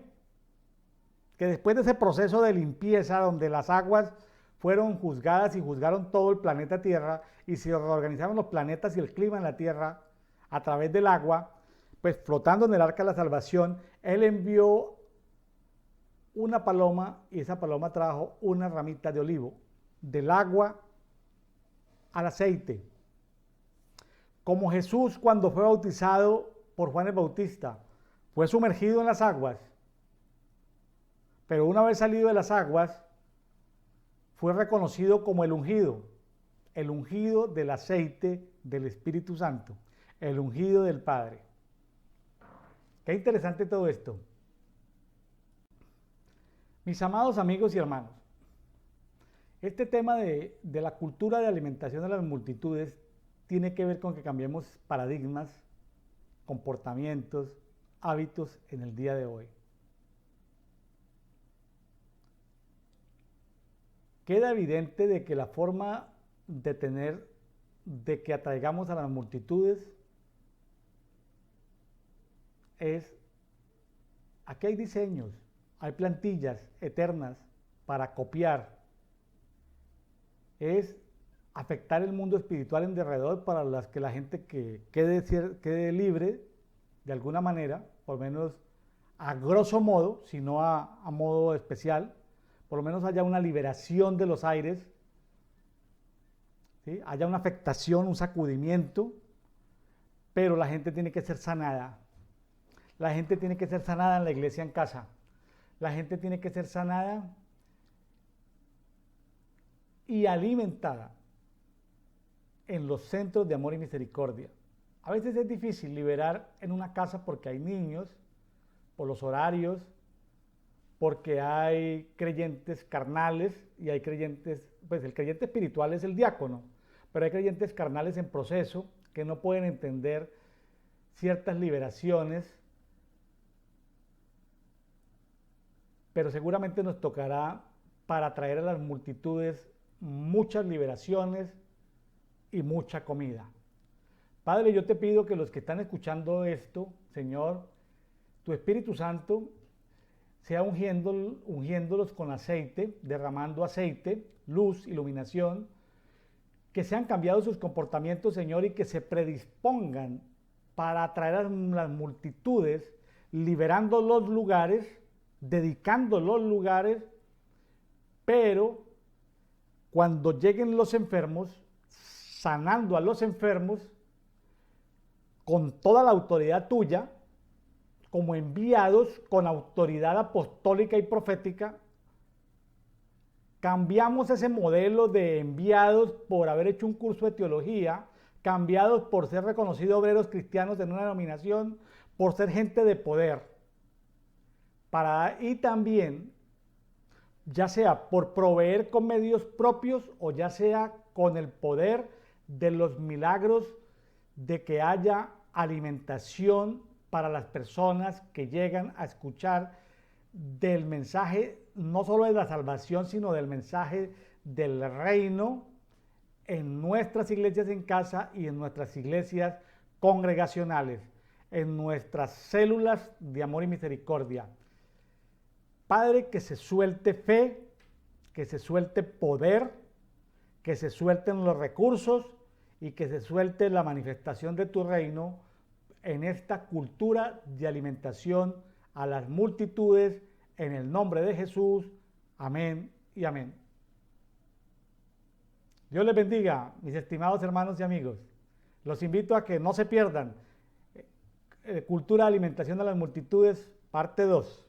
que después de ese proceso de limpieza, donde las aguas fueron juzgadas y juzgaron todo el planeta Tierra, y se reorganizaron los planetas y el clima en la Tierra a través del agua, pues flotando en el arca de la salvación, él envió una paloma y esa paloma trajo una ramita de olivo, del agua al aceite. Como Jesús cuando fue bautizado por Juan el Bautista, fue sumergido en las aguas, pero una vez salido de las aguas, fue reconocido como el ungido del aceite del Espíritu Santo, el ungido del Padre. Qué interesante todo esto. Mis amados amigos y hermanos, este tema de la cultura de alimentación de las multitudes tiene que ver con que cambiemos paradigmas, comportamientos, hábitos en el día de hoy. Queda evidente de que la forma de que atraigamos a las multitudes es, aquí hay diseños, hay plantillas eternas para copiar, es afectar el mundo espiritual en derredor para las que la gente que quede libre de alguna manera, por lo menos a grosso modo, si no a modo especial, por lo menos haya una liberación de los aires, ¿sí? Haya una afectación, un sacudimiento, pero la gente tiene que ser sanada. La gente tiene que ser sanada en la iglesia, en casa. La gente tiene que ser sanada y alimentada en los centros de amor y misericordia. A veces es difícil liberar en una casa porque hay niños, por los horarios, porque hay creyentes carnales y hay creyentes, pues el creyente espiritual es el diácono, pero hay creyentes carnales en proceso que no pueden entender ciertas liberaciones, pero seguramente nos tocará para traer a las multitudes muchas liberaciones y mucha comida. Padre, yo te pido que los que están escuchando esto, Señor, tu Espíritu Santo sea ungiéndolos con aceite, derramando aceite, luz, iluminación, que sean cambiados sus comportamientos, Señor, y que se predispongan para atraer a las multitudes, liberando los lugares, dedicando los lugares, pero cuando lleguen los enfermos, sanando a los enfermos, con toda la autoridad tuya, como enviados con autoridad apostólica y profética, cambiamos ese modelo de enviados por haber hecho un curso de teología, cambiados por ser reconocidos obreros cristianos en una denominación, por ser gente de poder, y también, ya sea por proveer con medios propios o ya sea con el poder de los milagros de que haya alimentación para las personas que llegan a escuchar del mensaje, no solo de la salvación, sino del mensaje del reino en nuestras iglesias en casa y en nuestras iglesias congregacionales, en nuestras células de amor y misericordia. Padre, que se suelte fe, que se suelte poder, que se suelten los recursos y que se suelte la manifestación de tu reino en esta cultura de alimentación a las multitudes, en el nombre de Jesús. Amén y amén. Dios les bendiga, mis estimados hermanos y amigos. Los invito a que no se pierdan Cultura de Alimentación a las Multitudes, parte 2.